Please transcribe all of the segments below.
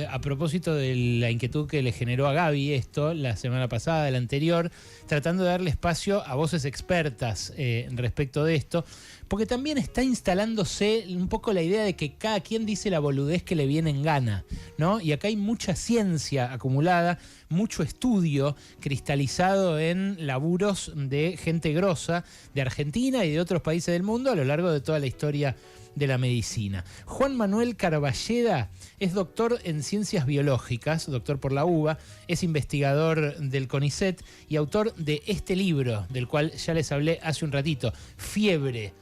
a propósito de la inquietud que le generó a Gaby esto la semana pasada, la anterior, tratando de darle espacio a voces expertas respecto de esto, porque también está instalándose un poco la idea de que cada quien dice la boludez que le viene en gana, ¿no? Y acá hay mucha ciencia acumulada, mucho estudio cristalizado en laburos de gente grosa de Argentina y de otros países del mundo a lo largo de toda la historia de la medicina. Juan Manuel Carballeda es doctor en ciencias biológicas, doctor por la UBA, es investigador del CONICET y autor de este libro, del cual ya les hablé hace un ratito, Fiebre,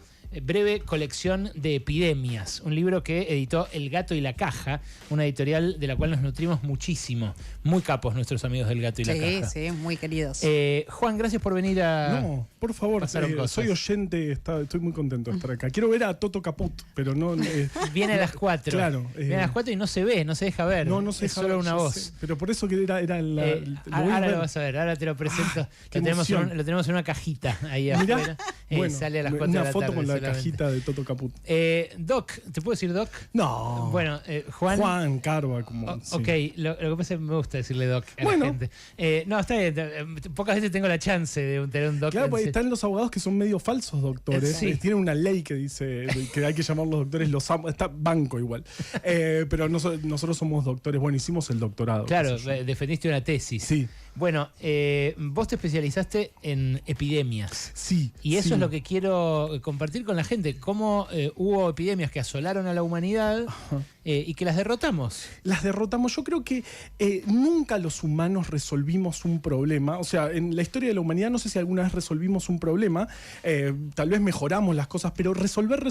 breve colección de epidemias, un libro que editó El Gato y la Caja, una editorial de la cual nos nutrimos muchísimo. Muy capos nuestros amigos del Gato y la Caja. Sí, muy queridos. Juan, gracias por venir a... No, por favor, soy oyente, estoy muy contento de estar acá. Quiero ver a Toto Caput, pero no... Viene a las 4. Claro. Viene a las 4 y no se ve, no se deja ver. No se es deja solo ver, una voz. sé, pero por eso que era ahora lo vas a ver, ahora te lo presento. Lo tenemos en una cajita ahí afuera. Bueno, sale a las 4 de la tarde. Una foto con la solamente. cajita de Toto Caput. Doc, ¿te puedo decir Doc? No. Bueno, Juan Carva, como... sí. Ok, lo que pasa es que me gusta decirle Doc a la gente. No, está bien. Pocas veces tengo la chance de tener un Doc. Claro, porque están los abogados que son medio falsos doctores. Sí. Tienen una ley que dice que hay que llamar los doctores, está banco igual. Pero nosotros somos doctores. Bueno, hicimos el doctorado. Claro, defendiste una tesis. Sí. Bueno, vos te especializaste en epidemias. Sí. Y eso es lo que quiero compartir con la gente. Cómo hubo epidemias que asolaron a la humanidad y que las derrotamos. Las derrotamos. Yo creo que nunca los humanos resolvimos un problema. O sea, en la historia de la humanidad no sé si alguna vez resolvimos un problema. Tal vez mejoramos las cosas, pero resolver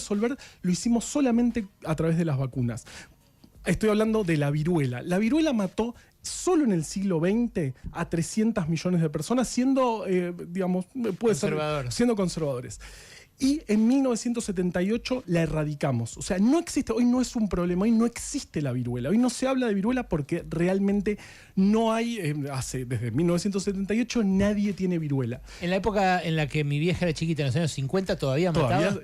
lo hicimos solamente a través de las vacunas. Estoy hablando de la viruela. La viruela mató solo en el siglo XX a 300 millones de personas siendo, siendo conservadores. Y en 1978 la erradicamos. O sea, no existe, hoy no es un problema, hoy no existe la viruela. Hoy no se habla de viruela porque realmente no hay, desde 1978 nadie tiene viruela. En la época en la que mi vieja era chiquita, en los años 50, ¿todavía mataba?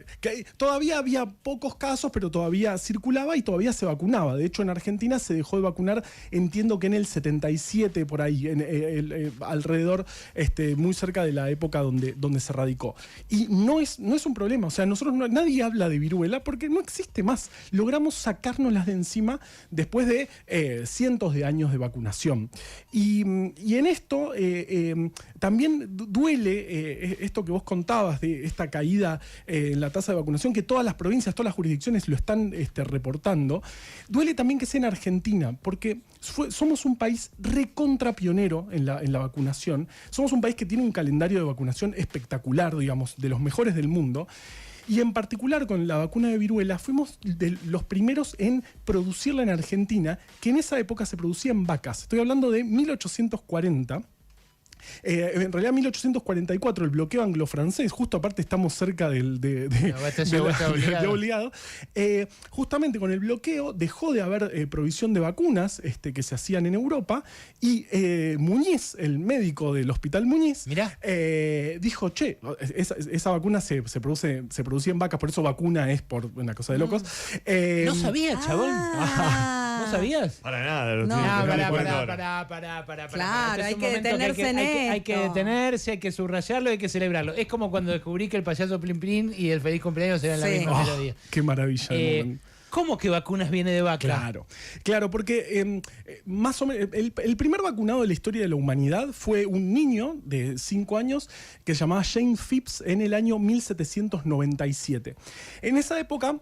Todavía había pocos casos, pero todavía circulaba y todavía se vacunaba. De hecho, en Argentina se dejó de vacunar, entiendo que en el 77, por ahí, alrededor, muy cerca de la época donde se erradicó. Y no es un problema, o sea, nadie habla de viruela porque no existe más. Logramos sacárnoslas de encima después de cientos de años de vacunación. Y en esto también duele esto que vos contabas de esta caída en la tasa de vacunación, que todas las provincias, todas las jurisdicciones lo están reportando. Duele también que sea en Argentina, porque somos un país recontra pionero en la vacunación. Somos un país que tiene un calendario de vacunación espectacular, digamos, de los mejores del mundo. Y en particular con la vacuna de viruela fuimos de los primeros en producirla en Argentina, que en esa época se producía en vacas. Estoy hablando de 1840. En realidad 1844, el bloqueo anglo-francés, justo aparte estamos cerca de obligado. Justamente con el bloqueo dejó de haber provisión de vacunas que se hacían en Europa y Muñiz, el médico del Hospital Muñiz, dijo, che, esa vacuna se producía en vacas, por eso vacuna es por una cosa de locos. No sabía, chabón. ¿No sabías? Para nada. Claro, hay que detenerse en esto. Hay que detenerse, hay que subrayarlo, hay que celebrarlo. Es como cuando descubrí que el payaso Plin Plin y el feliz cumpleaños eran la misma melodía. Qué maravilla. ¿Cómo que vacunas viene de vaca? Claro, porque más o menos el primer vacunado de la historia de la humanidad fue un niño de 5 años que se llamaba James Phipps en el año 1797. En esa época,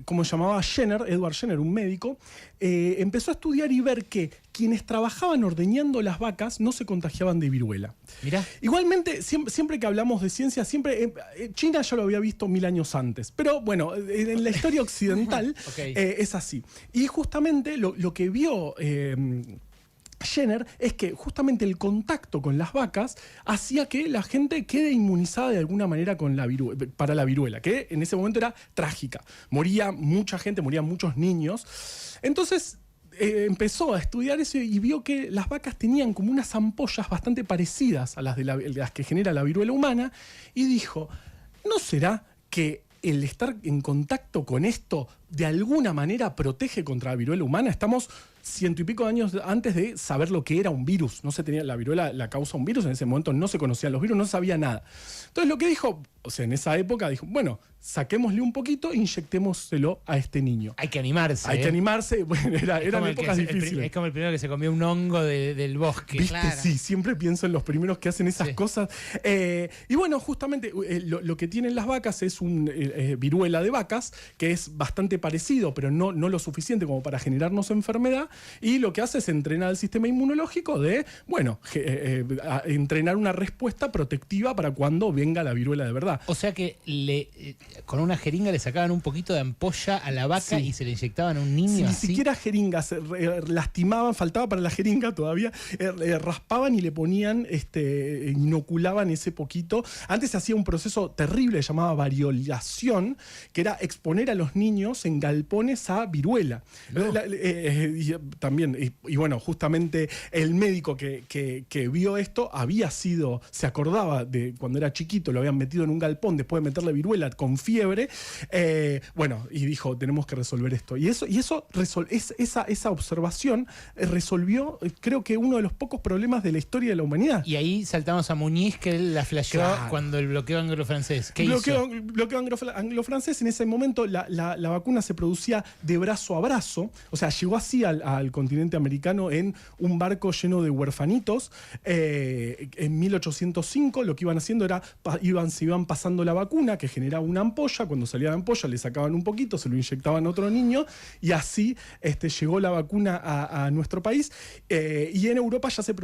como llamaba Edward Jenner, un médico, empezó a estudiar y ver que quienes trabajaban ordeñando las vacas no se contagiaban de viruela. Mirá. Igualmente, siempre que hablamos de ciencia, China ya lo había visto 1000 años antes, pero bueno, en la historia occidental es así. Y justamente lo que vio Jenner es que justamente el contacto con las vacas hacía que la gente quede inmunizada de alguna manera para la viruela, que en ese momento era trágica. Moría mucha gente, morían muchos niños. Entonces empezó a estudiar eso y vio que las vacas tenían como unas ampollas bastante parecidas a las de las que genera la viruela humana y dijo, ¿no será que el estar en contacto con esto de alguna manera protege contra la viruela humana. Estamos 100 y pico de años antes de saber lo que era un virus. No se tenía, la viruela la causa un virus, en ese momento no se conocían los virus, no se sabía nada. Entonces lo que dijo, o sea, en esa época dijo, bueno, saquémosle un poquito e inyectémoselo a este niño. Hay que animarse. Hay que animarse, bueno, eran épocas difíciles. Es como el primero que se comió un hongo del bosque. ¿Viste? Claro. Sí, siempre pienso en los primeros que hacen esas cosas. Y bueno, justamente lo que tienen las vacas es un viruela de vacas, que es bastante parecido, pero no lo suficiente como para generarnos enfermedad. Y lo que hace es entrenar al sistema inmunológico de, bueno, entrenar una respuesta protectiva para cuando venga la viruela de verdad. O sea que con una jeringa le sacaban un poquito de ampolla a la vaca y se le inyectaban a un niño. Ni así. siquiera jeringas, lastimaban, faltaba para la jeringa todavía, raspaban y le ponían, inoculaban ese poquito. Antes se hacía un proceso terrible llamado variolación, que era exponer a los niños en galpones a viruela. No. Y bueno, justamente el médico que vio esto se acordaba de cuando era chiquito, lo habían metido en un galpón después de meterle viruela con fiebre, y dijo, tenemos que resolver esto. Y esa observación resolvió, creo que uno de los pocos problemas de la historia de la humanidad. Y ahí saltamos a Muñiz, que él la flasheó cuando el bloqueo anglo-francés. ¿Qué hizo? Bloqueo anglo-francés. En ese momento la vacuna se producía de brazo a brazo, o sea, llegó así al continente americano en un barco lleno de huerfanitos. En 1805 lo que iban haciendo era, se iban pasando la vacuna, que generaba una ampolla. Cuando salía la ampolla le sacaban un poquito, se lo inyectaban a otro niño, y así llegó la vacuna a nuestro país. Y en Europa ya se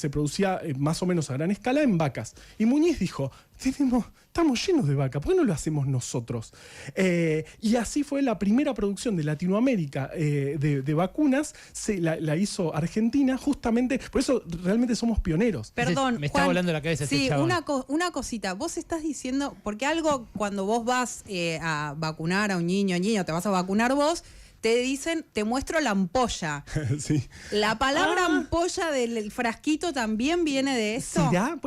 producía más o menos a gran escala en vacas. Y Muñiz dijo, estamos llenos de vaca, ¿por qué no lo hacemos nosotros? Y así fue la primera producción de Latinoamérica de vacunas, la hizo Argentina, justamente, por eso realmente somos pioneros. Perdón, me está volando la cabeza sí, este chabón. una cosita, vos estás diciendo, porque algo cuando vos vas a vacunar a un niño, te vas a vacunar vos, te dicen, te muestro la ampolla. Sí. ¿La palabra ampolla del frasquito también viene de eso? ¿Será?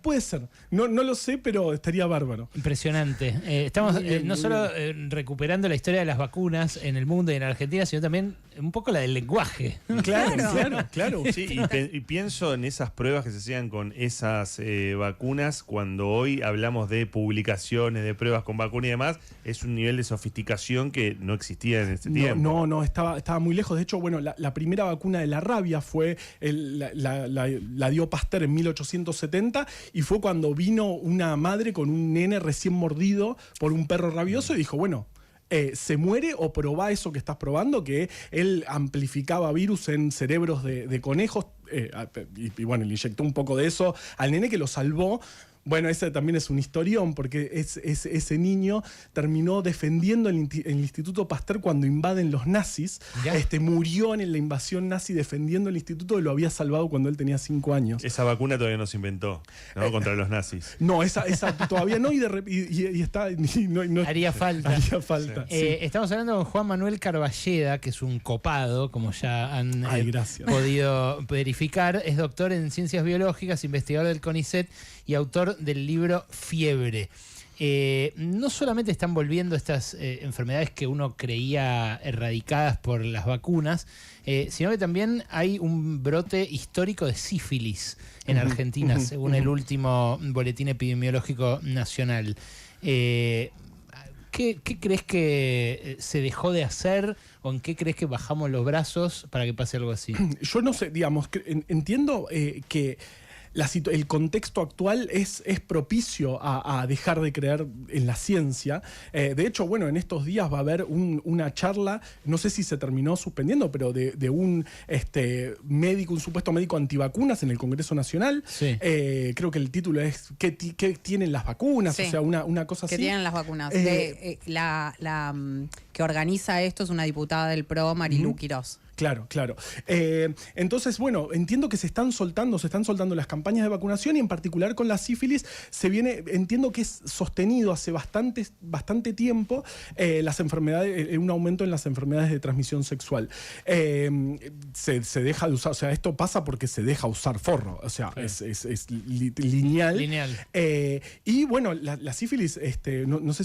Puede ser. No lo sé, pero estaría bárbaro. Impresionante. Estamos no solo recuperando la historia de las vacunas en el mundo y en Argentina, sino también un poco la del lenguaje. Claro. Sí, y pienso en esas pruebas que se hacían con esas vacunas, cuando hoy hablamos de publicaciones, de pruebas con vacuna y demás, es un nivel de sofisticación que no existía en ese tiempo. No, estaba muy lejos. De hecho, bueno, la primera vacuna de la rabia fue, la dio Pasteur en 1870, y fue cuando vino una madre con un nene recién mordido por un perro rabioso y dijo, bueno, ¿se muere o probá eso que estás probando? Que él amplificaba virus en cerebros de conejos, y bueno, le inyectó un poco de eso al nene, que lo salvó. Bueno, ese también es un historión, porque ese niño terminó defendiendo el Instituto Pasteur cuando invaden los nazis. Murió en la invasión nazi defendiendo el instituto, y lo había salvado cuando él tenía 5 años. Esa vacuna todavía no se inventó, ¿no? Contra los nazis. No, esa todavía no, y está... No, haría falta. Haría falta. Sí. Estamos hablando con Juan Manuel Carballeda, que es un copado, como ya han podido verificar. Es doctor en Ciencias Biológicas, investigador del CONICET y autor del libro Fiebre. No solamente están volviendo estas enfermedades que uno creía erradicadas por las vacunas, sino que también hay un brote histórico de sífilis en Argentina, según el último boletín epidemiológico nacional. ¿Qué crees que se dejó de hacer, o en qué crees que bajamos los brazos para que pase algo así? Yo no sé, digamos, entiendo que el contexto actual es propicio a dejar de creer en la ciencia. De hecho, bueno, en estos días va a haber una charla, no sé si se terminó suspendiendo, pero de un médico, un supuesto médico antivacunas en el Congreso Nacional. Sí. Creo que el título es ¿Qué tienen las vacunas? Sí. O sea, una cosa así. ¿Qué tienen las vacunas? La que organiza esto es una diputada del PRO, Marilu Quirós. Claro. Entonces, bueno, entiendo que se están soltando las campañas de vacunación, y en particular con la sífilis entiendo que es sostenido hace bastante tiempo las enfermedades, un aumento en las enfermedades de transmisión sexual. Se deja de usar, o sea, esto pasa porque se deja usar forro, o sea, es lineal. Lineal. Y bueno, la sífilis, no sé si